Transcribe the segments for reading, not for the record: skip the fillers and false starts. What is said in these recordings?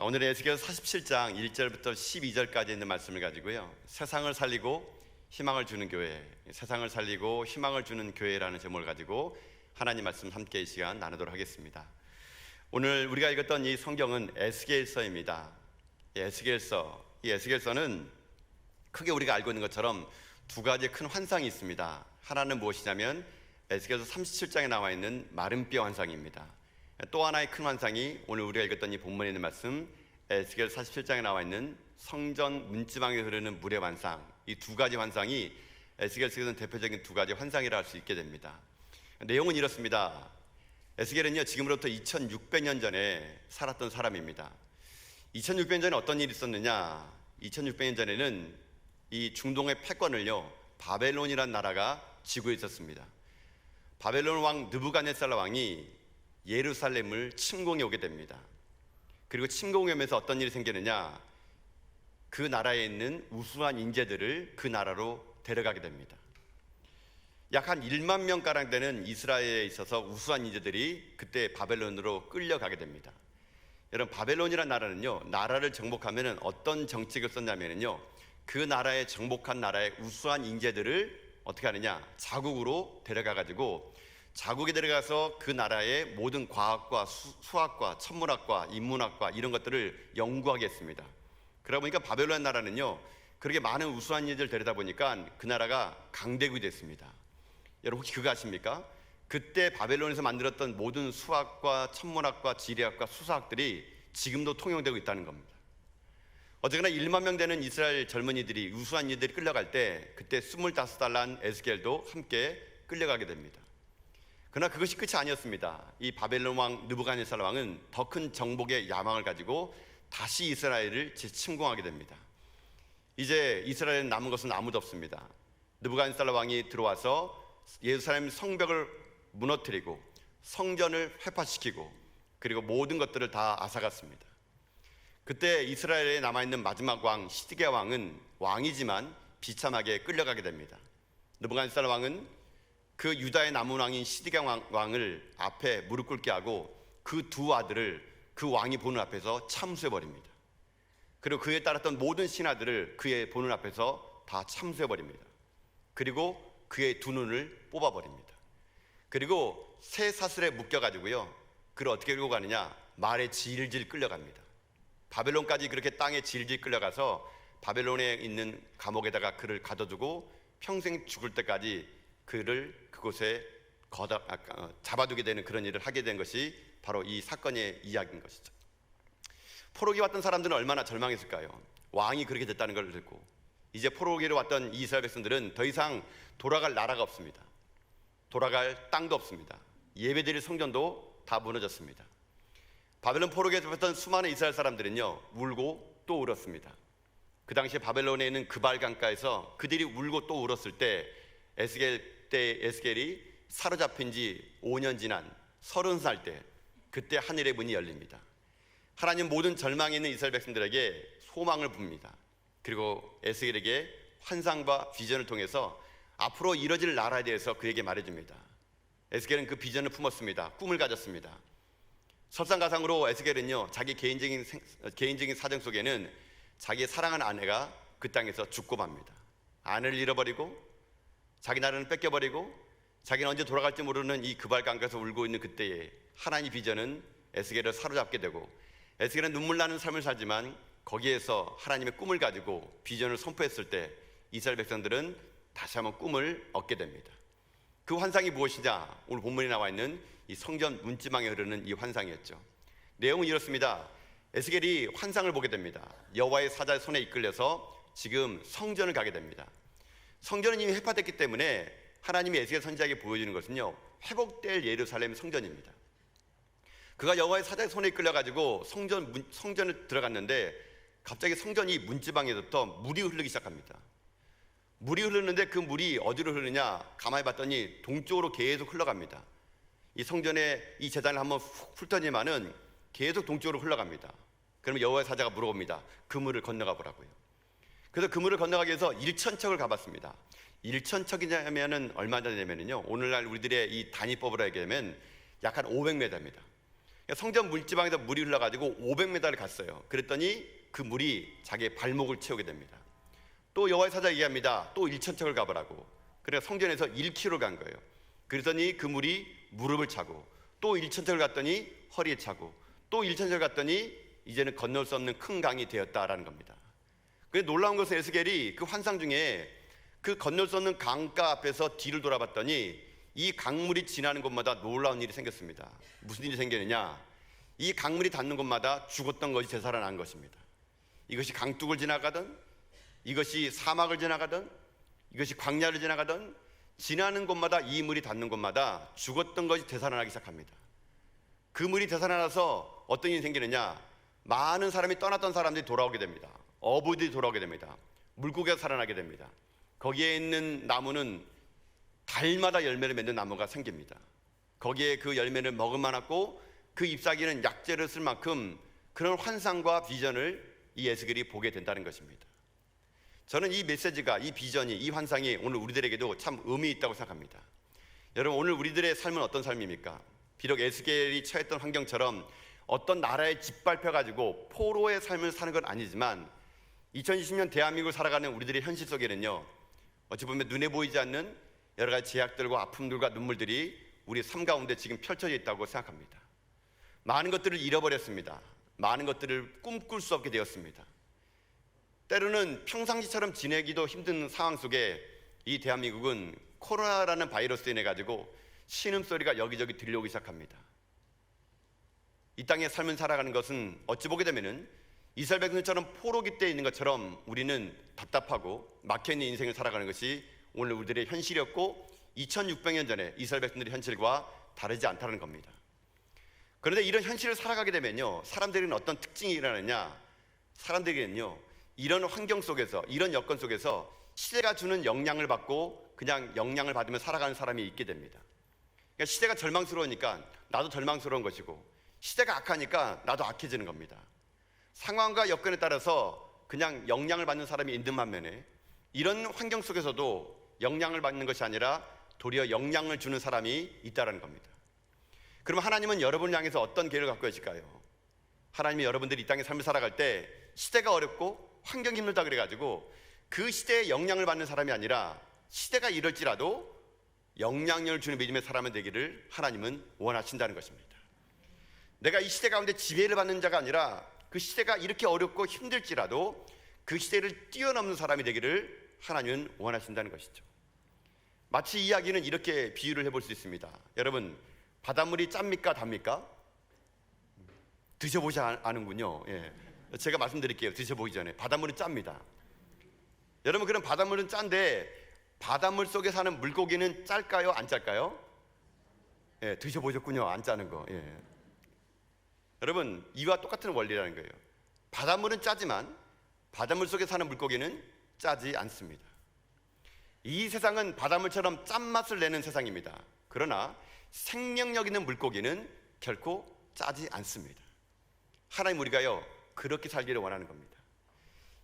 오늘은 에스겔 47장 1절부터 12절까지 있는 말씀을 가지고요, 세상을 살리고 희망을 주는 교회, 세상을 살리고 희망을 주는 교회라는 제목을 가지고 하나님 말씀 함께 이 시간 나누도록 하겠습니다. 오늘 우리가 읽었던 이 성경은 에스겔서입니다. 이 에스겔서는 크게 우리가 알고 있는 것처럼 두 가지 큰 환상이 있습니다. 하나는 무엇이냐면 에스겔서 37장에 나와 있는 마름뼈 환상입니다. 또 하나의 큰 환상이 오늘 우리가 읽었던 이 본문에 있는 말씀 에스겔 47장에 나와 있는 성전 문지방에 흐르는 물의 환상, 이 두 가지 환상이 에스겔서에서는 대표적인 두 가지 환상이라 할 수 있게 됩니다. 내용은 이렇습니다. 에스겔은요, 지금으로부터 2600년 전에 살았던 사람입니다. 2600년 전에 어떤 일이 있었느냐? 2600년 전에는 이 중동의 패권을요, 바벨론이라는 나라가 쥐고 있었습니다. 바벨론 왕 느부갓네살 왕이 예루살렘을 침공해 오게 됩니다. 그리고 침공해 오면서 어떤 일이 생기느냐? 그 나라에 있는 우수한 인재들을 그 나라로 데려가게 됩니다. 약 한 1만 명가량 되는 이스라엘에 있어서 우수한 인재들이 그때 바벨론으로 끌려가게 됩니다. 여러분, 바벨론이라는 나라는요, 나라를 정복하면 어떤 정책을 썼냐면요, 그 나라에 정복한 나라의 우수한 인재들을 어떻게 하느냐? 자국으로 데려가가지고 자국에 들어가서 그 나라의 모든 과학과 수학과 천문학과 인문학과 이런 것들을 연구하게 했습니다. 그러다 보니까 바벨론 나라는요, 그렇게 많은 우수한 인재를 데려다 보니까 그 나라가 강대국이 됐습니다. 여러분, 혹시 그거 아십니까? 그때 바벨론에서 만들었던 모든 수학과 천문학과 지리학과 수사학들이 지금도 통용되고 있다는 겁니다. 어쨌거나 1만 명 되는 이스라엘 젊은이들이, 우수한 이들이 끌려갈 때 그때 25살 난 에스겔도 함께 끌려가게 됩니다. 그러나 그것이 끝이 아니었습니다. 이 바벨론 왕 느부갓네살 왕은 더 큰 정복의 야망을 가지고 다시 이스라엘을 재침공하게 됩니다. 이제 이스라엘에 남은 것은 아무도 없습니다. 느부갓네살 왕이 들어와서 예루살렘 성벽을 무너뜨리고 성전을 회파시키고 그리고 모든 것들을 다 앗아갔습니다. 그때 이스라엘에 남아있는 마지막 왕 시드기야 왕은 왕이지만 비참하게 끌려가게 됩니다. 느부갓네살 왕은 그 유다의 남은 왕인 시드기야 왕을 앞에 무릎 꿇게 하고 그 두 아들을 그 왕이 보는 앞에서 참수해버립니다. 그리고 그에 따랐던 모든 신하들을 그의 보는 앞에서 다 참수해버립니다. 그리고 그의 두 눈을 뽑아버립니다. 그리고 새 사슬에 묶여가지고요, 그를 어떻게 끌고 가느냐? 말에 질질 끌려갑니다. 바벨론까지 그렇게 땅에 질질 끌려가서 바벨론에 있는 감옥에다가 그를 가둬두고 평생 죽을 때까지 그를 그곳에 잡아두게 되는 그런 일을 하게 된 것이 바로 이 사건의 이야기인 것이죠. 포로기 왔던 사람들은 얼마나 절망했을까요? 왕이 그렇게 됐다는 걸 듣고 이제 포로기로 왔던 이스라엘 백성들은 더 이상 돌아갈 나라가 없습니다. 돌아갈 땅도 없습니다. 예배드릴 성전도 다 무너졌습니다. 바벨론 포로기에 잡혔던 수많은 이스라엘 사람들은요, 울고 또 울었습니다. 그 당시에 바벨론에 있는 그발 강가에서 그들이 울고 또 울었을 때 에스겔이 사로잡힌 지 5년 지난 30살 때 그때 하늘의 문이 열립니다. 하나님 모든 절망에 있는 이스라엘 백성들에게 소망을 붑니다. 그리고 에스겔에게 환상과 비전을 통해서 앞으로 이뤄질 나라에 대해서 그에게 말해줍니다. 에스겔은 그 비전을 품었습니다. 꿈을 가졌습니다. 설상가상으로 에스겔은요, 자기 개인적인 사정 속에는 자기의 사랑하는 아내가 그 땅에서 죽고 맙니다. 아내를 잃어버리고 자기 나라는 뺏겨버리고 자기는 언제 돌아갈지 모르는 이 그발강가에서 울고 있는 그때에 하나님의 비전은 에스겔을 사로잡게 되고 에스겔은 눈물 나는 삶을 살지만 거기에서 하나님의 꿈을 가지고 비전을 선포했을 때 이스라엘 백성들은 다시 한번 꿈을 얻게 됩니다. 그 환상이 무엇이냐? 오늘 본문에 나와 있는 이 성전 문지방에 흐르는 이 환상이었죠. 내용은 이렇습니다. 에스겔이 환상을 보게 됩니다. 여호와의 사자의 손에 이끌려서 지금 성전을 가게 됩니다. 성전은 이미 회파됐기 때문에 하나님이 에스겔 선지자에게 보여주는 것은요, 회복될 예루살렘 성전입니다. 그가 여호와의 사자의 손에 이끌려가지고 성전을 들어갔는데 갑자기 성전이 문지방에부터 물이 흐르기 시작합니다. 물이 흐르는데 그 물이 어디로 흐르느냐? 가만히 봤더니 동쪽으로 계속 흘러갑니다. 이 성전에 이 제단을 한번 훅 훑더니만은 계속 동쪽으로 흘러갑니다. 그러면 여호와의 사자가 물어봅니다. 그 물을 건너가 보라고요. 그래서 그 물을 건너가기 위해서 1,000척을 가봤습니다. 1,000척이냐면은 얼마나 되냐면요, 오늘날 우리들의 이 단위법으로 하게 되면 약 한 500m입니다. 성전 물지방에서 물이 흘러가지고 500m를 갔어요. 그랬더니 그 물이 자기의 발목을 채우게 됩니다. 또 여호와의 사자가 얘기합니다. 또 1,000척을 가보라고. 그래서 성전에서 1km 간 거예요. 그랬더니 그 물이 무릎을 차고, 또 1,000척을 갔더니 허리에 차고, 또 1,000척을 갔더니 이제는 건널 수 없는 큰 강이 되었다라는 겁니다. 그래서 놀라운 것은 에스겔이 그 환상 중에 그 건널 수 없는 강가 앞에서 뒤를 돌아봤더니 이 강물이 지나는 곳마다 놀라운 일이 생겼습니다. 무슨 일이 생겼느냐? 이 강물이 닿는 곳마다 죽었던 것이 되살아난 것입니다. 이것이 강둑을 지나가든, 이것이 사막을 지나가든, 이것이 광야를 지나가든, 지나는 곳마다 이 물이 닿는 곳마다 죽었던 것이 되살아나기 시작합니다. 그 물이 되살아나서 어떤 일이 생기느냐? 많은 사람이 떠났던 사람들이 돌아오게 됩니다. 어부들이 돌아오게 됩니다. 물고기가 살아나게 됩니다. 거기에 있는 나무는 달마다 열매를 맺는 나무가 생깁니다. 거기에 그 열매를 먹을 만하고 그 잎사귀는 약재를 쓸 만큼 그런 환상과 비전을 이 에스겔이 보게 된다는 것입니다. 저는 이 메시지가, 이 비전이, 이 환상이 오늘 우리들에게도 참 의미 있다고 생각합니다. 여러분, 오늘 우리들의 삶은 어떤 삶입니까? 비록 에스겔이 처했던 환경처럼 어떤 나라에 짓밟혀가지고 포로의 삶을 사는 건 아니지만 2020년 대한민국을 살아가는 우리들의 현실 속에는요, 어찌 보면 눈에 보이지 않는 여러 가지 제약들과 아픔들과 눈물들이 우리 삶 가운데 지금 펼쳐져 있다고 생각합니다. 많은 것들을 잃어버렸습니다. 많은 것들을 꿈꿀 수 없게 되었습니다. 때로는 평상시처럼 지내기도 힘든 상황 속에 이 대한민국은 코로나라는 바이러스로 인해 가지고 신음소리가 여기저기 들려오기 시작합니다. 이 땅의 삶을 살아가는 것은 어찌 보게 되면은 이스라엘 백성들처럼 포로기 때 있는 것처럼 우리는 답답하고 막혀있는 인생을 살아가는 것이 오늘 우리들의 현실이었고 2600년 전에 이스라엘 백성들의 현실과 다르지 않다는 겁니다. 그런데 이런 현실을 살아가게 되면요, 사람들에게는 어떤 특징이 일어나느냐? 사람들에게는요, 이런 환경 속에서, 이런 여건 속에서 시대가 주는 영향을 받고 그냥 영향을 받으며 살아가는 사람이 있게 됩니다. 그러니까 시대가 절망스러우니까 나도 절망스러운 것이고, 시대가 악하니까 나도 악해지는 겁니다. 상황과 여건에 따라서 그냥 영향을 받는 사람이 있는 반면에 이런 환경 속에서도 영향을 받는 것이 아니라 도리어 영향을 주는 사람이 있다는 겁니다. 그러면 하나님은 여러분을 향해서 어떤 계획을 갖고 계실까요? 하나님이 여러분들이 이 땅에 삶을 살아갈 때 시대가 어렵고 환경이 힘들다 그래가지고 그 시대에 영향을 받는 사람이 아니라 시대가 이럴지라도 영향력을 주는 믿음의 사람이 되기를 하나님은 원하신다는 것입니다. 내가 이 시대 가운데 지배를 받는 자가 아니라 그 시대가 이렇게 어렵고 힘들지라도 그 시대를 뛰어넘는 사람이 되기를 하나님은 원하신다는 것이죠. 마치 이 이야기는 이렇게 비유를 해볼 수 있습니다. 여러분, 바닷물이 짭니까 답니까? 드셔보지 않은군요. 예. 제가 말씀드릴게요. 드셔보기 전에 바닷물은 짭니다. 여러분, 그럼 바닷물은 짠데 바닷물 속에 사는 물고기는 짤까요? 안 짤까요? 예, 드셔보셨군요. 안 짜는 거. 예. 여러분, 이와 똑같은 원리라는 거예요. 바닷물은 짜지만 바닷물 속에 사는 물고기는 짜지 않습니다. 이 세상은 바닷물처럼 짠맛을 내는 세상입니다. 그러나 생명력 있는 물고기는 결코 짜지 않습니다. 하나님, 우리가요 그렇게 살기를 원하는 겁니다.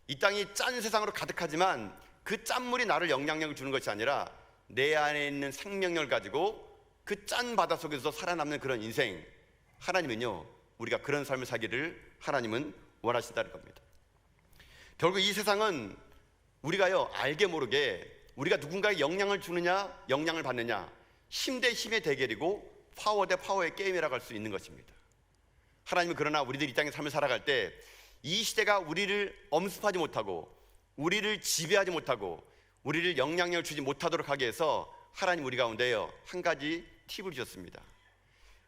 이 땅이 짠 세상으로 가득하지만 그 짠물이 나를 영향력을 주는 것이 아니라 내 안에 있는 생명력을 가지고 그 짠 바다 속에서 살아남는 그런 인생, 하나님은요 우리가 그런 삶을 살기를 하나님은 원하신다는 겁니다. 결국 이 세상은 우리가요 알게 모르게 우리가 누군가에 영향을 주느냐 영향을 받느냐, 힘 대 힘의 대결이고 파워 대 파워의 게임이라고 할 수 있는 것입니다. 하나님은 그러나 우리들이 이 땅의 삶을 살아갈 때 이 시대가 우리를 엄습하지 못하고 우리를 지배하지 못하고 우리를 영향력을 주지 못하도록 하기 위해서 하나님 우리 가운데요 한 가지 팁을 주셨습니다.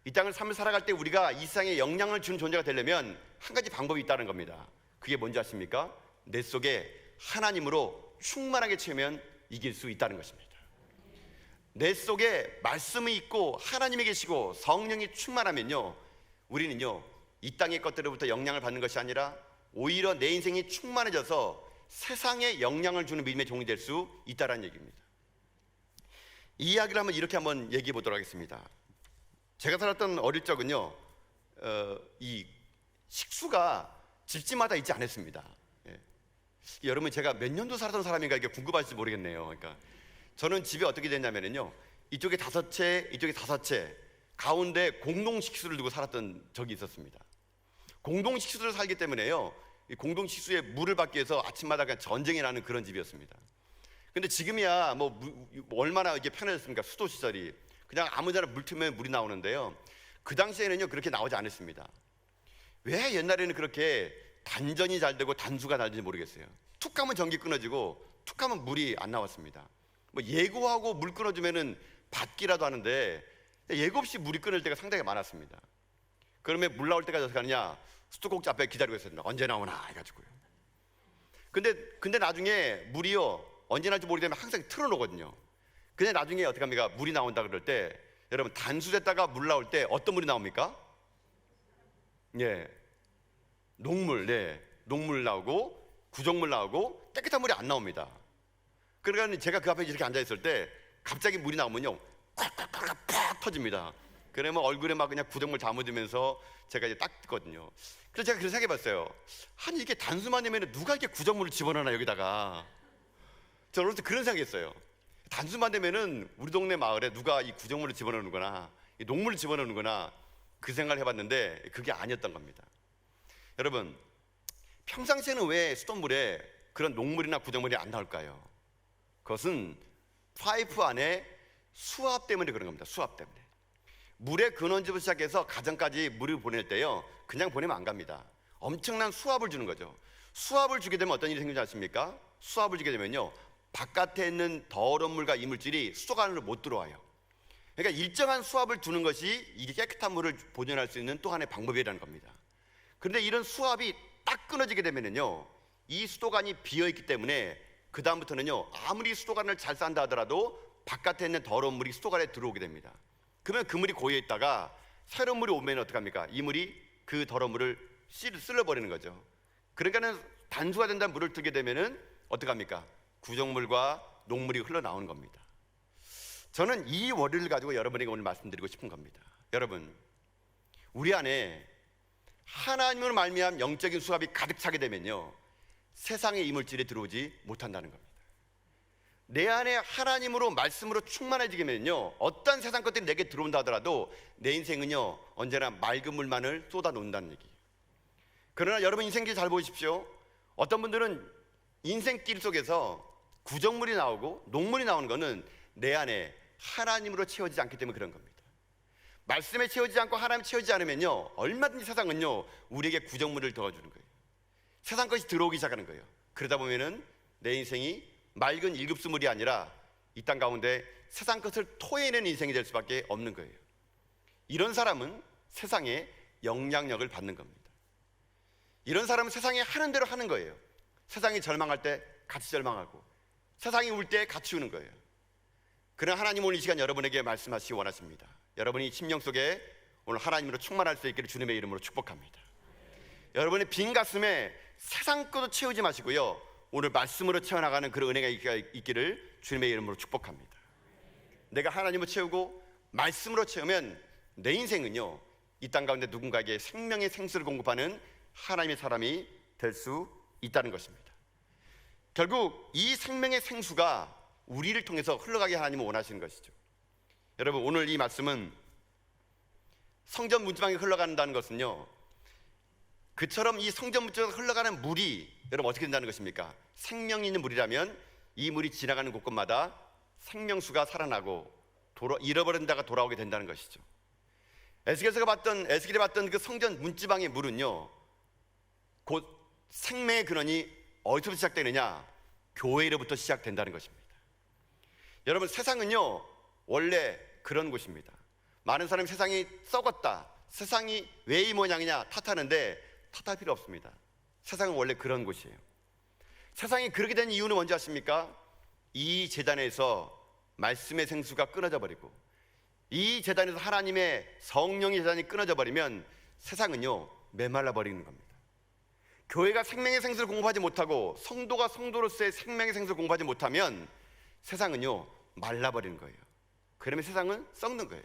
이 땅을 삶을 살아갈 때 우리가 이 세상에 영향을 주는 존재가 되려면 한 가지 방법이 있다는 겁니다. 그게 뭔지 아십니까? 내 속에 하나님으로 충만하게 채우면 이길 수 있다는 것입니다. 내 속에 말씀이 있고 하나님이 계시고 성령이 충만하면요 우리는요 이 땅의 것들로부터 영향을 받는 것이 아니라 오히려 내 인생이 충만해져서 세상에 영향을 주는 믿음의 종이 될 수 있다는 얘기입니다. 이 이야기를 한번 이렇게 한번 얘기해 보도록 하겠습니다. 제가 살았던 어릴 적은요 이 식수가 집집마다 있지 않았습니다. 예. 여러분, 제가 몇 년도 살았던 사람인가 이게 궁금할지 모르겠네요. 그러니까 저는 집에 어떻게 됐냐면요 이쪽에 5채 이쪽에 5채 가운데 공동식수를 두고 살았던 적이 있었습니다. 공동식수를 살기 때문에요, 이 공동식수에 물을 받기 위해서 아침마다 그냥 전쟁이 나는 그런 집이었습니다. 근데 지금이야 얼마나 이게 편해졌습니까? 수도 시절이 그냥 아무데나 물 틀면 물이 나오는데요, 그 당시에는요 그렇게 나오지 않았습니다. 왜 옛날에는 그렇게 단전이 잘 되고 단수가 잘 되는지 모르겠어요. 툭 하면 전기 끊어지고 툭 하면 물이 안 나왔습니다. 예고하고 물 끊어주면은 받기라도 하는데 예고 없이 물이 끊을 때가 상당히 많았습니다. 그러면 물 나올 때까지 어떻게 하느냐, 수도꼭지 앞에 기다리고 있었습니다. 언제 나오나 해가지고요. 근데 나중에 물이요 언제 나올지 모르기 때문에 항상 틀어놓거든요. 근데 나중에 어떻게 합니까? 물이 나온다 그럴 때, 여러분 단수됐다가 물 나올 때 어떤 물이 나옵니까? 예, 녹물, 네, 녹물 나오고 구정물 나오고 깨끗한 물이 안 나옵니다. 그러니까 제가 그 앞에 이렇게 앉아 있을 때 갑자기 물이 나오면요 콱콱콱 팍 터집니다. 그러면 얼굴에 막 그냥 구정물 다 묻으면서 제가 이제 닦거든요. 그래서 제가 그렇게 생각해봤어요. 아니 이게 단수만 되면 누가 이렇게 구정물을 집어넣나 여기다가. 저는 어릴 때 그런 생각했어요. 단수만 되면은 우리 동네 마을에 누가 이 구정물을 집어넣는구나, 이 녹물을 집어넣는구나, 그 생각을 해봤는데 그게 아니었던 겁니다. 여러분, 평상시에는 왜 수돗물에 그런 녹물이나 구정물이 안 나올까요? 그것은 파이프 안에 수압 때문에 그런 겁니다. 수압 때문에. 물의 근원지부터 시작해서 가정까지 물을 보낼 때요 그냥 보내면 안 갑니다. 엄청난 수압을 주는 거죠. 수압을 주게 되면 어떤 일이 생기지 않습니까? 수압을 주게 되면요 바깥에 있는 더러운 물과 이물질이 수도 안으로 못 들어와요. 그러니까 일정한 수압을 두는 것이 이게 깨끗한 물을 보존할 수 있는 또 하나의 방법이라는 겁니다. 그런데 이런 수압이 딱 끊어지게 되면은요 이 수도관이 비어있기 때문에 그 다음부터는요 아무리 수도관을 잘 싼다 하더라도 바깥에 있는 더러운 물이 수도관에 들어오게 됩니다. 그러면 그 물이 고여 있다가 새로운 물이 오면 어떡합니까? 이 물이 그 더러운 물을 쓸어버리는 거죠. 그러니까는 단수가 된다는 물을 뜨게 되면은 어떡합니까? 구정물과 녹물이 흘러나오는 겁니다. 저는 이 원리를 가지고 여러분에게 오늘 말씀드리고 싶은 겁니다. 여러분, 우리 안에 하나님으로 말미암은 영적인 수압이 가득 차게 되면요 세상의 이물질이 들어오지 못한다는 겁니다. 내 안에 하나님으로 말씀으로 충만해지게 되면요 어떤 세상 것들이 내게 들어온다 하더라도 내 인생은요 언제나 맑은 물만을 쏟아 놓는다는 얘기예요. 그러나 여러분 인생길 잘 보십시오. 어떤 분들은 인생길 속에서 구정물이 나오고 녹물이 나오는 것은 내 안에 하나님으로 채워지지 않기 때문에 그런 겁니다. 말씀에 채워지지 않고 하나님 채워지지 않으면요 얼마든지 세상은요 우리에게 구정물을 더해주는 거예요. 세상 것이 들어오기 시작하는 거예요. 그러다 보면은 내 인생이 맑은 일급수물이 아니라 이 땅 가운데 세상 것을 토해내는 인생이 될 수밖에 없는 거예요. 이런 사람은 세상에 영향력을 받는 겁니다. 이런 사람은 세상에 하는 대로 하는 거예요. 세상이 절망할 때 같이 절망하고 세상이 울 때 같이 우는 거예요. 그러나 하나님 오늘 이 시간 여러분에게 말씀하시기 원하십니다. 여러분이 심령 속에 오늘 하나님으로 충만할 수 있기를 주님의 이름으로 축복합니다. 여러분의 빈 가슴에 세상 것도 채우지 마시고요 오늘 말씀으로 채워나가는 그런 은혜가 있기를 주님의 이름으로 축복합니다. 내가 하나님을 채우고 말씀으로 채우면 내 인생은요 이 땅 가운데 누군가에게 생명의 생수를 공급하는 하나님의 사람이 될 수 있다는 것입니다. 결국 이 생명의 생수가 우리를 통해서 흘러가게 하나님은 원하시는 것이죠. 여러분, 오늘 이 말씀은 성전 문지방에 흘러간다는 것은요 그처럼 이 성전 문지방에 흘러가는 물이 여러분 어떻게 된다는 것입니까? 생명이 있는 물이라면 이 물이 지나가는 곳곳마다 생명수가 살아나고 잃어버린 데가 돌아오게 된다는 것이죠. 에스겔이 봤던 그 성전 문지방의 물은요 곧 생명의 근원이 어디서부터 시작되느냐? 교회로부터 시작된다는 것입니다. 여러분, 세상은요 원래 그런 곳입니다. 많은 사람이 세상이 썩었다, 세상이 왜 이 모양이냐 탓하는데 탓할 필요 없습니다. 세상은 원래 그런 곳이에요. 세상이 그렇게 된 이유는 뭔지 아십니까? 이 제단에서 말씀의 생수가 끊어져 버리고 이 제단에서 하나님의 성령의 제단이 끊어져 버리면 세상은요 메말라 버리는 겁니다. 교회가 생명의 생수를 공급하지 못하고 성도가 성도로서의 생명의 생수를 공급하지 못하면 세상은요 말라버리는 거예요. 그러면 세상은 썩는 거예요.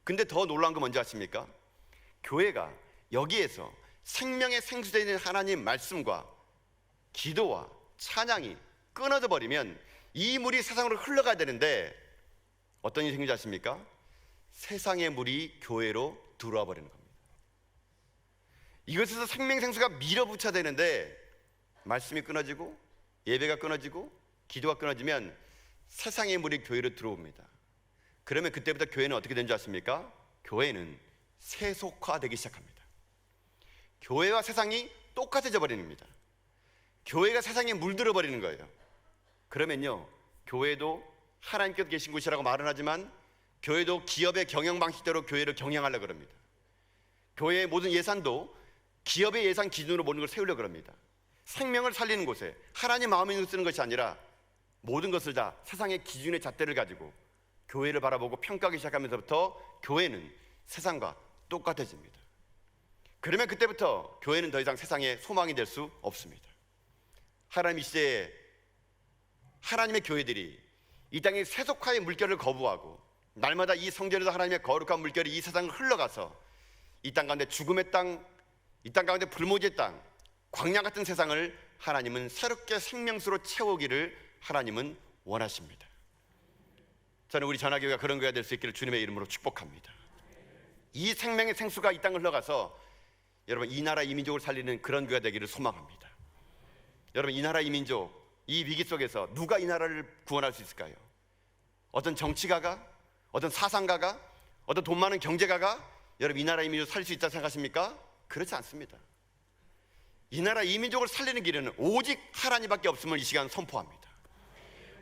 근데 더 놀라운 건 뭔지 아십니까? 교회가 여기에서 생명의 생수되는 하나님 말씀과 기도와 찬양이 끊어져 버리면 이 물이 세상으로 흘러가야 되는데 어떤 일이 생기지 아십니까? 세상의 물이 교회로 들어와 버리는 겁니다. 이것에서 생명생수가 밀어붙여야 되는데 말씀이 끊어지고 예배가 끊어지고 기도가 끊어지면 세상의 물이 교회로 들어옵니다. 그러면 그때부터 교회는 어떻게 된 줄 아십니까? 교회는 세속화되기 시작합니다. 교회와 세상이 똑같아져 버리는 겁니다. 교회가 세상에 물들어 버리는 거예요. 그러면요, 교회도 하나님께서 계신 곳이라고 말은 하지만 교회도 기업의 경영 방식대로 교회를 경영하려고 그럽니다. 교회의 모든 예산도 기업의 예산 기준으로 모든 걸 세우려고 합니다. 생명을 살리는 곳에 하나님 마음에 있는 걸 쓰는 것이 아니라 모든 것을 다 세상의 기준의 잣대를 가지고 교회를 바라보고 평가하기 시작하면서부터 교회는 세상과 똑같아집니다. 그러면 그때부터 교회는 더 이상 세상의 소망이 될 수 없습니다. 하나님 이 시대에 하나님의 교회들이 이 땅의 세속화의 물결을 거부하고 날마다 이 성전에서 하나님의 거룩한 물결이 이 세상을 흘러가서 이 땅 가운데 죽음의 땅, 이 땅 가운데 불모지의 땅, 광야 같은 세상을 하나님은 새롭게 생명수로 채우기를 하나님은 원하십니다. 저는 우리 전화교회가 그런 교회가 될 수 있기를 주님의 이름으로 축복합니다. 이 생명의 생수가 이 땅을 흘러가서 여러분 이 나라 이 민족을 살리는 그런 교회가 되기를 소망합니다. 여러분 이 나라 이 민족, 이 위기 속에서 누가 이 나라를 구원할 수 있을까요? 어떤 정치가가? 어떤 사상가가? 어떤 돈 많은 경제가가? 여러분 이 나라 이 민족을 살릴 수 있다고 생각하십니까? 그렇지 않습니다. 이 나라 이 민족을 살리는 길은 오직 하나님밖에 없음을 이 시간 선포합니다.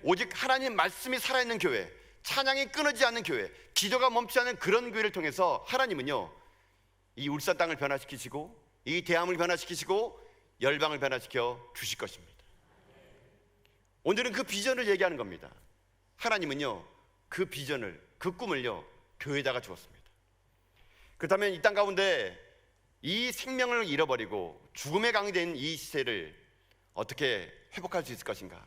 오직 하나님 말씀이 살아있는 교회, 찬양이 끊어지지 않는 교회, 기도가 멈추지 않는 그런 교회를 통해서 하나님은요 이 울산 땅을 변화시키시고 이 대함을 변화시키시고 열방을 변화시켜 주실 것입니다. 오늘은 그 비전을 얘기하는 겁니다. 하나님은요 그 비전을, 그 꿈을요 교회에다가 주었습니다. 그렇다면 이 땅 가운데 이 생명을 잃어버리고 죽음의 강이 된 이 시대를 어떻게 회복할 수 있을 것인가?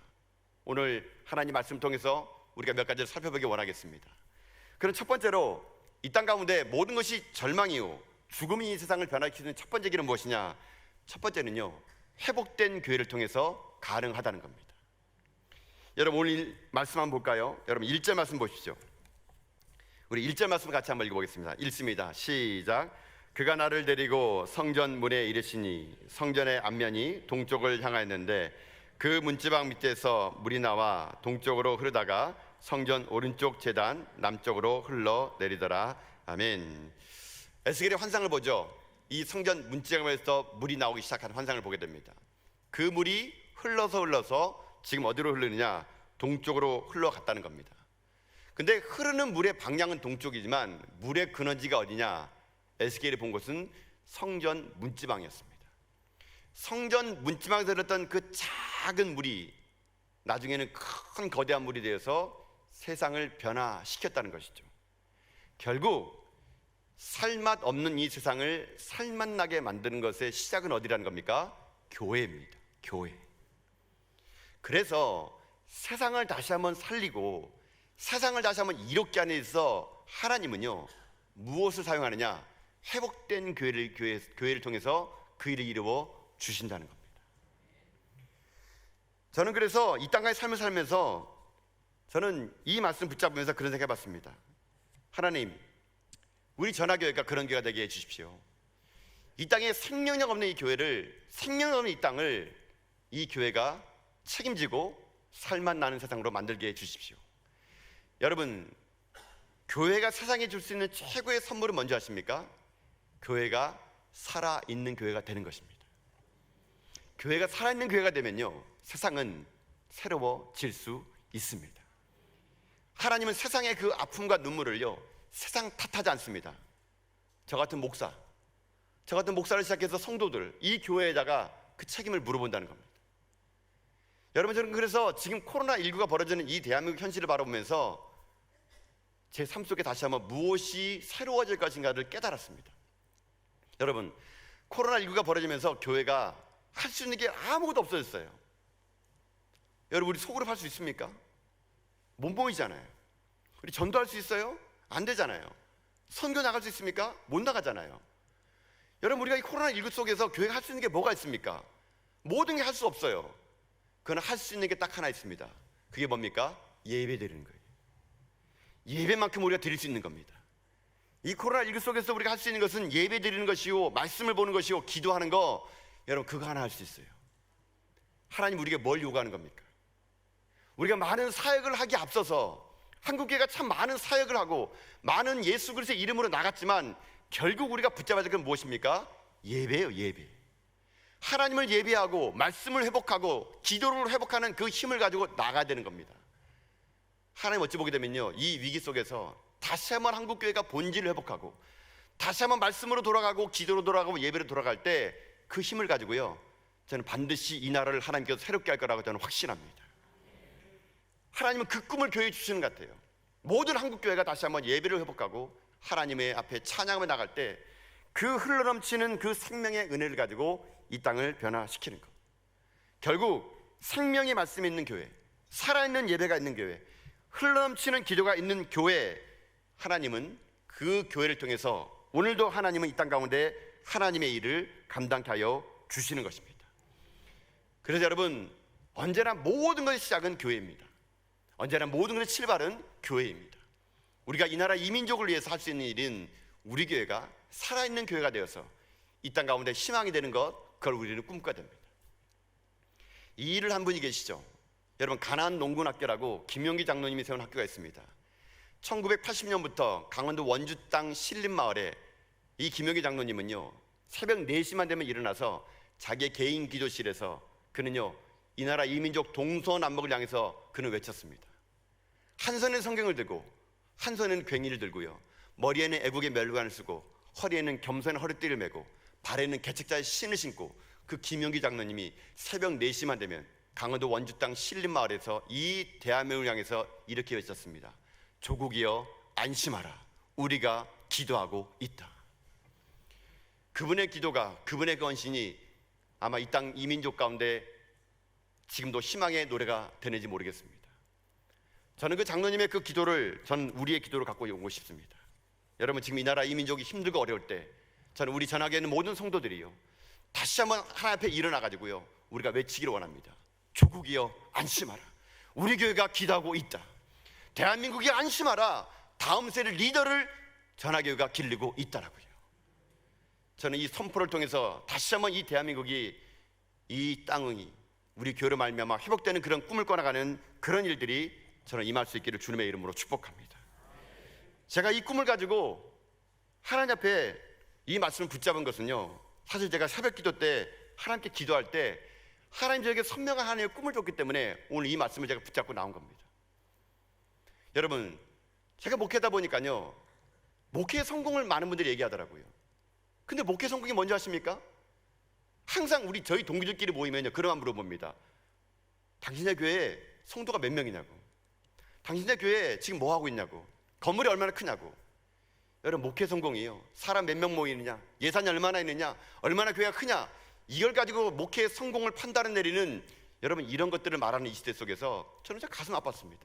오늘 하나님 말씀 통해서 우리가 몇 가지를 살펴보기 원하겠습니다. 그럼 첫 번째로 이 땅 가운데 모든 것이 절망이요 죽음이 이 세상을 변화시키는 첫 번째 길은 무엇이냐? 첫 번째는요 회복된 교회를 통해서 가능하다는 겁니다. 여러분 오늘 말씀 한번 볼까요? 여러분 1절 말씀 보십시오. 우리 1절 말씀 같이 한번 읽어보겠습니다. 읽습니다. 시작. 그가 나를 데리고 성전 문에 이르시니 성전의 앞면이 동쪽을 향하였는데 그 문지방 밑에서 물이 나와 동쪽으로 흐르다가 성전 오른쪽 제단 남쪽으로 흘러내리더라. 아멘. 에스겔의 환상을 보죠. 이 성전 문지방에서 물이 나오기 시작한 환상을 보게 됩니다. 그 물이 흘러서 지금 어디로 흐르느냐? 동쪽으로 흘러갔다는 겁니다. 근데 흐르는 물의 방향은 동쪽이지만 물의 근원지가 어디냐? 에스겔이 본 곳은 성전 문지방이었습니다. 성전 문지방에서 흘렀던 그 작은 물이 나중에는 큰 거대한 물이 되어서 세상을 변화시켰다는 것이죠. 결국 살맛 없는 이 세상을 살맛 나게 만드는 것의 시작은 어디라는 겁니까? 교회입니다. 교회. 그래서 세상을 다시 한번 살리고 세상을 다시 한번 이롭게 하는 데 있어서 하나님은요 무엇을 사용하느냐? 회복된 교회를 통해서 그 일을 이루어 주신다는 겁니다. 저는 그래서 이 땅의 삶을 살면서 저는 이 말씀 붙잡으면서 그런 생각해 봤습니다. 하나님, 우리 전화교회가 그런 교회가 되게 해 주십시오. 이 땅에 생명력 없는 이 교회를, 생명력 없는 이 땅을 이 교회가 책임지고 살맛 나는 세상으로 만들게 해 주십시오. 여러분, 교회가 세상에 줄 수 있는 최고의 선물은 뭔지 아십니까? 교회가 살아있는 교회가 되는 것입니다. 교회가 살아있는 교회가 되면요 세상은 새로워질 수 있습니다. 하나님은 세상의 그 아픔과 눈물을요 세상 탓하지 않습니다. 저 같은 목사를 시작해서 성도들, 이 교회에다가 그 책임을 물어본다는 겁니다. 여러분, 저는 그래서 지금 코로나19가 벌어지는 이 대한민국 현실을 바라보면서 제 삶 속에 다시 한번 무엇이 새로워질 것인가를 깨달았습니다. 여러분, 코로나19가 벌어지면서 교회가 할 수 있는 게 아무것도 없어졌어요. 여러분, 우리 소그룹 할 수 있습니까? 못 모이잖아요. 우리 전도할 수 있어요? 안 되잖아요. 선교 나갈 수 있습니까? 못 나가잖아요. 여러분, 우리가 이 코로나19 속에서 교회가 할 수 있는 게 뭐가 있습니까? 모든 게 할 수 없어요. 그러나 할 수 있는 게 딱 하나 있습니다. 그게 뭡니까? 예배 드리는 거예요. 예배만큼 우리가 드릴 수 있는 겁니다. 이 코로나19 속에서 우리가 할 수 있는 것은 예배 드리는 것이요, 말씀을 보는 것이요, 기도하는 거, 여러분 그거 하나 할 수 있어요. 하나님 우리에게 뭘 요구하는 겁니까? 우리가 많은 사역을 하기 앞서서 한국교회가 참 많은 사역을 하고 많은 예수 그리스도의 이름으로 나갔지만 결국 우리가 붙잡아야 될 건 무엇입니까? 예배예요. 예배. 하나님을 예배하고 말씀을 회복하고 기도를 회복하는 그 힘을 가지고 나가야 되는 겁니다. 하나님 어찌 보게 되면요, 이 위기 속에서 다시 한번 한국교회가 본질을 회복하고 다시 한번 말씀으로 돌아가고 기도로 돌아가고 예배로 돌아갈 때 그 힘을 가지고요, 저는 반드시 이 나라를 하나님께서 새롭게 할 거라고 저는 확신합니다. 하나님은 그 꿈을 교회에 주시는 것 같아요. 모든 한국교회가 다시 한번 예배를 회복하고 하나님의 앞에 찬양을 나갈 때 그 흘러넘치는 그 생명의 은혜를 가지고 이 땅을 변화시키는 것. 결국 생명의 말씀이 있는 교회, 살아있는 예배가 있는 교회, 흘러넘치는 기도가 있는 교회, 하나님은 그 교회를 통해서 오늘도 하나님은 이 땅 가운데 하나님의 일을 감당케 하여 주시는 것입니다. 그래서 여러분, 언제나 모든 것의 시작은 교회입니다. 언제나 모든 것의 출발은 교회입니다. 우리가 이 나라 이민족을 위해서 할 수 있는 일은 우리 교회가 살아있는 교회가 되어서 이 땅 가운데 희망이 되는 것, 그걸 우리는 꿈꿔야 됩니다. 이 일을 한 분이 계시죠. 여러분, 가나안 농군학교라고 김용기 장로님이 세운 학교가 있습니다. 1980년부터 강원도 원주 땅 신림마을에 이 김용기 장로님은요, 새벽 4시만 되면 일어나서 자기의 개인 기도실에서 그는요, 이 나라 이민족 동서남북을 향해서 그는 외쳤습니다. 한 손에는 성경을 들고 한 손에는 괭이를 들고요, 머리에는 애국의 멜관을 쓰고 허리에는 겸손한 허리띠를 메고 발에는 개척자의 신을 신고 그 김용기 장로님이 새벽 4시만 되면 강원도 원주 땅 신림마을에서 이 대한민국을 향해서 이렇게 외쳤습니다. 조국이여 안심하라, 우리가 기도하고 있다. 그분의 기도가, 그분의 건신이 아마 이 땅 이민족 가운데 지금도 희망의 노래가 되는지 모르겠습니다. 저는 그 장로님의 그 기도를 전 우리의 기도로 갖고 오고 싶습니다. 여러분, 지금 이 나라 이민족이 힘들고 어려울 때 저는 우리 전학에 있는 모든 성도들이요, 다시 한번 하나님 앞에 일어나가지고요, 우리가 외치기를 원합니다. 조국이여 안심하라, 우리 교회가 기도하고 있다. 대한민국이 안심하라, 다음 세대 리더를 전하교회가 기르고 있다라고요. 저는 이 선포를 통해서 다시 한번 이 대한민국이, 이 땅이 우리 교회로 말미암아 회복되는 그런 꿈을 꿔나가는 그런 일들이 저는 임할 수 있기를 주님의 이름으로 축복합니다. 제가 이 꿈을 가지고 하나님 앞에 이 말씀을 붙잡은 것은요, 사실 제가 새벽 기도 때 하나님께 기도할 때 하나님 저에게 선명한 하나님의 꿈을 줬기 때문에 오늘 이 말씀을 제가 붙잡고 나온 겁니다. 여러분, 제가 목회하다 보니까요, 목회의 성공을 많은 분들이 얘기하더라고요. 근데 목회 성공이 뭔지 아십니까? 항상 저희 동기들끼리 모이면요, 그러만 물어봅니다. 당신의 교회에 성도가 몇 명이냐고, 당신의 교회에 지금 뭐 하고 있냐고, 건물이 얼마나 크냐고. 여러분, 목회 성공이요, 사람 몇 명 모이느냐, 예산이 얼마나 있느냐, 얼마나 교회가 크냐, 이걸 가지고 목회의 성공을 판단을 내리는, 여러분, 이런 것들을 말하는 이 시대 속에서 저는 진짜 가슴 아팠습니다.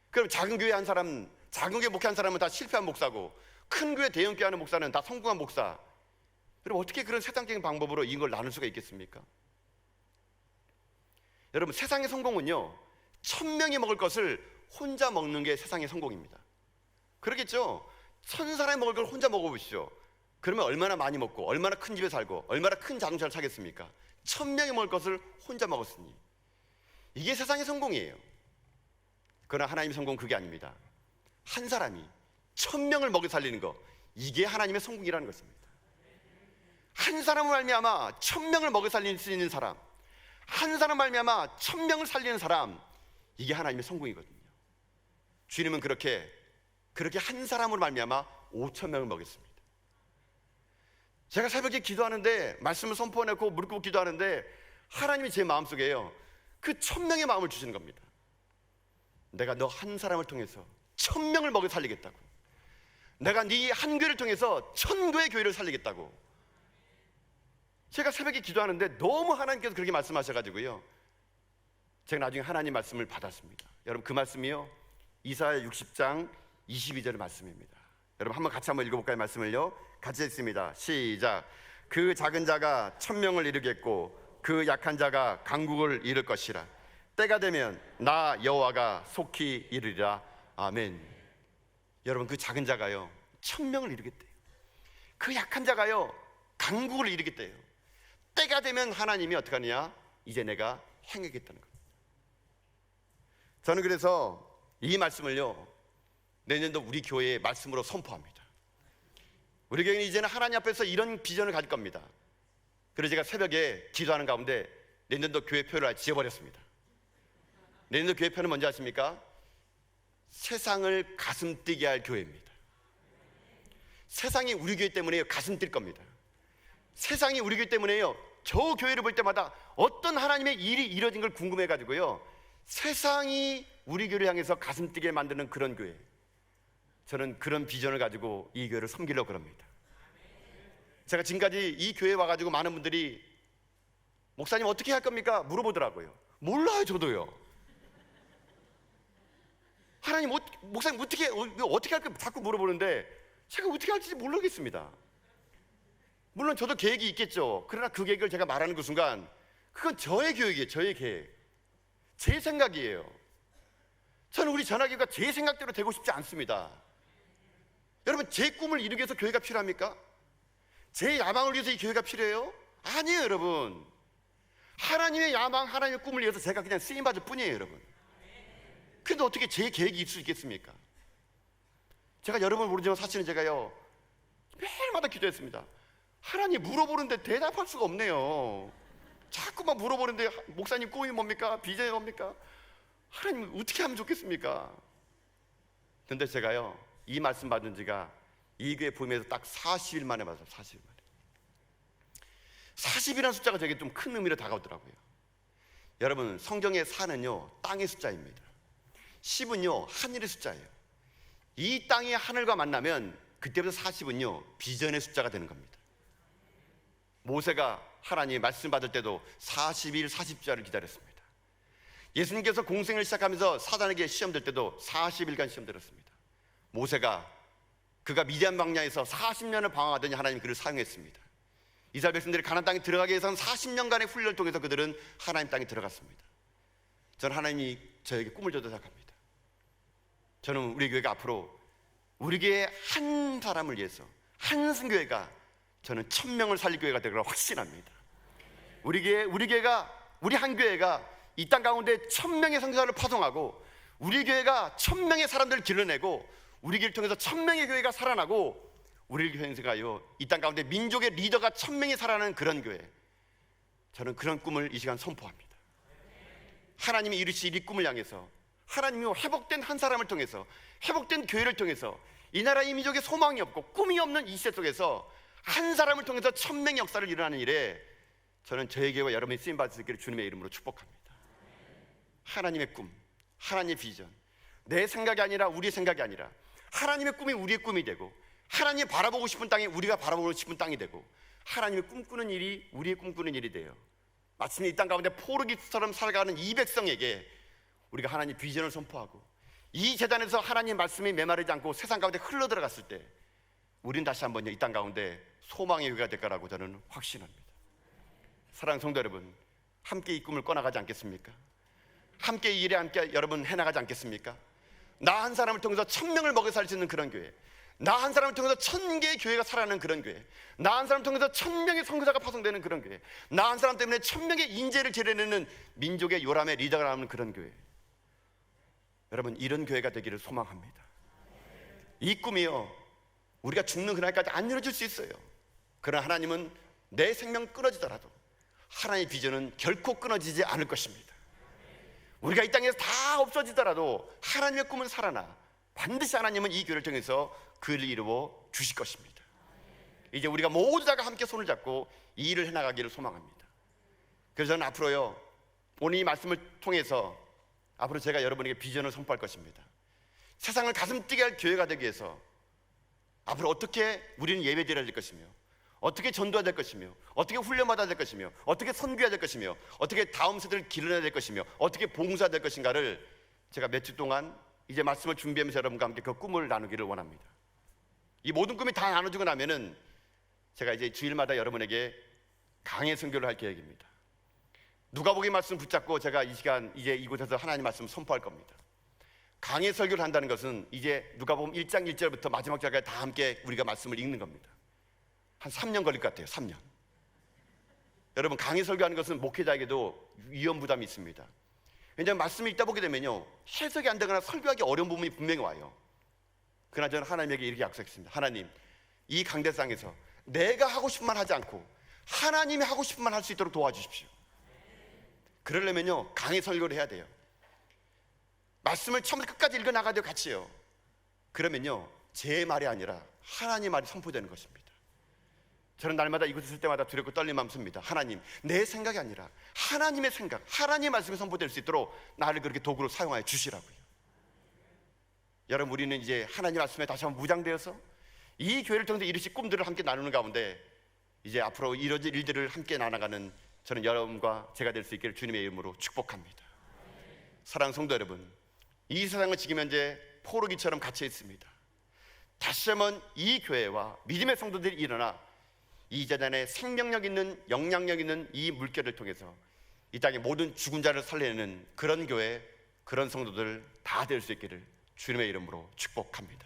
그럼 작은 교회 한 사람, 작은 교회 목회한 사람은 다 실패한 목사고, 큰 교회 대형 교회 하는 목사는 다 성공한 목사. 여러분, 어떻게 그런 세상적인 방법으로 이걸 나눌 수가 있겠습니까? 여러분, 세상의 성공은요, 1000명이 먹을 것을 혼자 먹는 게 세상의 성공입니다. 그러겠죠? 1000사람이 먹을 걸 혼자 먹어보시죠. 그러면 얼마나 많이 먹고 얼마나 큰 집에 살고 얼마나 큰 자동차를 사겠습니까? 1000명이 먹을 것을 혼자 먹었으니. 이게 세상의 성공이에요. 그러나 하나님의 성공은 그게 아닙니다. 한 사람이 1000명을 먹여 살리는 거, 이게 하나님의 성공이라는 것입니다. 한 사람을 말미암아 1000명을 먹여 살릴 수 있는 사람, 한 사람 말미암아 1000명을 살리는 사람, 이게 하나님의 성공이거든요. 주님은 그렇게 한 사람으로 말미암아 5000명을 먹였습니다. 제가 새벽에 기도하는데, 말씀을 선포해놓고 무릎 꿇고 기도하는데 하나님이 제 마음속에요, 그 1000명의 마음을 주시는 겁니다. 내가 너 한 사람을 통해서 1000명을 먹여 살리겠다고. 내가 네 한 교회를 통해서 1000교회 교회를 살리겠다고. 제가 새벽에 기도하는데 너무 하나님께서 그렇게 말씀하셔가지고요, 제가 나중에 하나님 말씀을 받았습니다. 여러분, 그 말씀이요, 이사야 60장 22절의 말씀입니다. 여러분, 한번 같이 한번 읽어볼까요? 말씀을요, 같이 읽습니다. 시작. 그 작은 자가 1000명을 이루겠고 그 약한 자가 강국을 이룰 것이라. 때가 되면 나 여호와가 속히 이르리라. 아멘. 여러분, 그 작은 자가요, 천명을 이루겠대요. 그 약한 자가요 강국을 이루겠대요. 때가 되면 하나님이 어떻게 하느냐, 이제 내가 행하겠다는 겁니다. 저는 그래서 이 말씀을요 내년도 우리 교회의 말씀으로 선포합니다. 우리 교회는 이제는 하나님 앞에서 이런 비전을 가질 겁니다. 그래서 제가 새벽에 기도하는 가운데 내년도 교회표를 지어버렸습니다. 내년도 교회표는 뭔지 아십니까? 세상을 가슴 뛰게 할 교회입니다. 세상이 우리 교회 때문에 가슴 뛸 겁니다. 세상이 우리 교회 때문에요 저 교회를 볼 때마다 어떤 하나님의 일이 이루어진 걸 궁금해가지고요 세상이 우리 교회를 향해서 가슴 뛰게 만드는 그런 교회, 저는 그런 비전을 가지고 이 교회를 섬기려고 합니다. 제가 지금까지 이 교회에 와가지고 많은 분들이 목사님 어떻게 할 겁니까? 물어보더라고요. 몰라요 저도요. 하나님 목사님 어떻게 할까 자꾸 물어보는데 제가 어떻게 할지 모르겠습니다. 물론 저도 계획이 있겠죠. 그러나 그 계획을 제가 말하는 그 순간 그건 저의 계획이에요. 저의 계획, 제 생각이에요. 저는 우리 전화교회가 제 생각대로 되고 싶지 않습니다. 여러분, 제 꿈을 이루기 위해서 교회가 필요합니까? 제 야망을 위해서 이 교회가 필요해요? 아니에요 여러분. 하나님의 야망, 하나님의 꿈을 위해서 제가 그냥 쓰임받을 뿐이에요 여러분. 근데 어떻게 제 계획이 있을 수 있겠습니까? 제가 여러분 모르지만 사실은 제가요 매일마다 기도했습니다. 하나님 물어보는데 대답할 수가 없네요. 자꾸만 물어보는데 목사님 꿈이 뭡니까? 비전이 뭡니까? 하나님 어떻게 하면 좋겠습니까? 근데 제가요 이 말씀 받은 지가 이 교회 부임해서 딱 40일 만에 받았어요. 40일 만에. 40이라는 숫자가 되게 좀 큰 의미로 다가오더라고요. 여러분, 성경의 4는요 땅의 숫자입니다. 10은요 하늘의 숫자예요. 이 땅이 하늘과 만나면 그때부터 40은요 비전의 숫자가 되는 겁니다. 모세가 하나님의 말씀 받을 때도 40일 40자를 기다렸습니다. 예수님께서 공생을 시작하면서 사단에게 시험 들 때도 40일간 시험 들었습니다. 모세가 그가 미디안 광야에서 40년을 방황하더니 하나님 그를 사용했습니다. 이스라엘 백성들이 가나안 땅에 들어가기 위해서는 40년간의 훈련을 통해서 그들은 하나님 땅에 들어갔습니다. 저는 하나님이 저에게 꿈을 줘도 생각합니다. 저는 우리 교회가 앞으로 우리 교회 한 사람을 위해서 한 교회가 저는 1000명을 살릴 교회가 되리라 확신합니다. 우리 한 교회가 이 땅 가운데 1000명의 선교사를 파송하고 우리 교회가 1000명의 사람들을 길러내고 우리 교회를 통해서 1000명의 교회가 살아나고 우리 교회가요 이 땅 가운데 민족의 리더가 1000명이 살아나는 그런 교회, 저는 그런 꿈을 이 시간 선포합니다. 하나님이 이루실 이 꿈을 향해서 하나님이 회복된 한 사람을 통해서 회복된 교회를 통해서 이 나라 이 민족의 소망이 없고 꿈이 없는 이 시대 속에서 한 사람을 통해서 1000명의 역사를 일어나는 일에 저는 저에게와 여러분이 쓰임받을 수 있기를 주님의 이름으로 축복합니다. 하나님의 꿈, 하나님의 비전, 내 생각이 아니라 우리의 생각이 아니라 하나님의 꿈이 우리의 꿈이 되고 하나님이 바라보고 싶은 땅이 우리가 바라보고 싶은 땅이 되고 하나님의 꿈꾸는 일이 우리의 꿈꾸는 일이 돼요. 마침내 이 땅 가운데 포르기스처럼 살아가는 이 백성에게 우리가 하나님 비전을 선포하고 이 재단에서 하나님 말씀이 메마르지 않고 세상 가운데 흘러들어갔을 때 우린 다시 한번 이 땅 가운데 소망의 교회가 될 거라고 저는 확신합니다. 사랑하는 성도 여러분, 함께 이 꿈을 꺼나가지 않겠습니까? 함께 이 일에 함께 여러분 해나가지 않겠습니까? 나 한 사람을 통해서 1000명을 먹여 살 수 있는 그런 교회, 나 한 사람을 통해서 1000개의 교회가 살아나는 그런 교회, 나 한 사람을 통해서 1000명의 선교사가 파송되는 그런 교회, 나 한 사람 때문에 1000명의 인재를 재려내는 민족의 요람의 리더가 나오는 그런 교회, 여러분 이런 교회가 되기를 소망합니다. 이 꿈이요 우리가 죽는 그날까지 안 이루어질 수 있어요. 그러나 하나님은 내 생명 끊어지더라도 하나님의 비전은 결코 끊어지지 않을 것입니다. 우리가 이 땅에서 다 없어지더라도 하나님의 꿈은 살아나 반드시 하나님은 이 교회를 통해서 그 일을 이루어 주실 것입니다. 이제 우리가 모두 다가 함께 손을 잡고 이 일을 해나가기를 소망합니다. 그래서 저는 앞으로요 오늘 이 말씀을 통해서 앞으로 제가 여러분에게 비전을 선포할 것입니다. 세상을 가슴 뛰게 할 교회가 되기 위해서 앞으로 어떻게 우리는 예배드려야 될 것이며 어떻게 전도해야 될 것이며 어떻게 훈련받아야 될 것이며 어떻게 선교해야 될 것이며 어떻게 다음 세대를 길러내야 될 것이며 어떻게 봉사해야 될 것인가를 제가 몇 주 동안 이제 말씀을 준비하면서 여러분과 함께 그 꿈을 나누기를 원합니다. 이 모든 꿈이 다 나눠지고 나면은 제가 이제 주일마다 여러분에게 강해 선교를 할 계획입니다. 누가복음 말씀 붙잡고 제가 이 시간 이제 이곳에서 하나님 말씀 선포할 겁니다. 강해 설교를 한다는 것은 이제 누가복음 1장 1절부터 마지막 절까지 다 함께 우리가 말씀을 읽는 겁니다. 한 3년 걸릴 것 같아요. 3년. 여러분, 강해 설교하는 것은 목회자에게도 위험 부담이 있습니다. 왜냐하면 말씀을 읽다 보게 되면요, 해석이 안 되거나 설교하기 어려운 부분이 분명히 와요. 그러나 저는 하나님에게 이렇게 약속했습니다. 하나님, 이 강대상에서 내가 하고 싶은 말 하지 않고 하나님이 하고 싶은 말 할 수 있도록 도와주십시오. 그러려면요, 강해 설교를 해야 돼요. 말씀을 처음부터 끝까지 읽어나가야 돼요. 같이요. 그러면요, 제 말이 아니라 하나님의 말이 선포되는 것입니다. 저는 날마다 이곳에 있을 때마다 두렵고 떨린 마음 씁니다. 하나님, 내 생각이 아니라 하나님의 생각, 하나님의 말씀이 선포될 수 있도록 나를 그렇게 도구로 사용하여 주시라고요. 여러분, 우리는 이제 하나님 말씀에 다시 한번 무장되어서 이 교회를 통해서 이루실 꿈들을 함께 나누는 가운데 이제 앞으로 이뤄질 일들을 함께 나눠가는 저는 여러분과 제가 될 수 있기를 주님의 이름으로 축복합니다. 사랑하는 성도 여러분, 이 세상은 지금 현재 포로기처럼 갇혀 있습니다. 다시 한번 이 교회와 믿음의 성도들이 일어나 이 재단의 생명력 있는, 영향력 있는 이 물결을 통해서 이 땅의 모든 죽은 자를 살려내는 그런 교회, 그런 성도들 다 될 수 있기를 주님의 이름으로 축복합니다.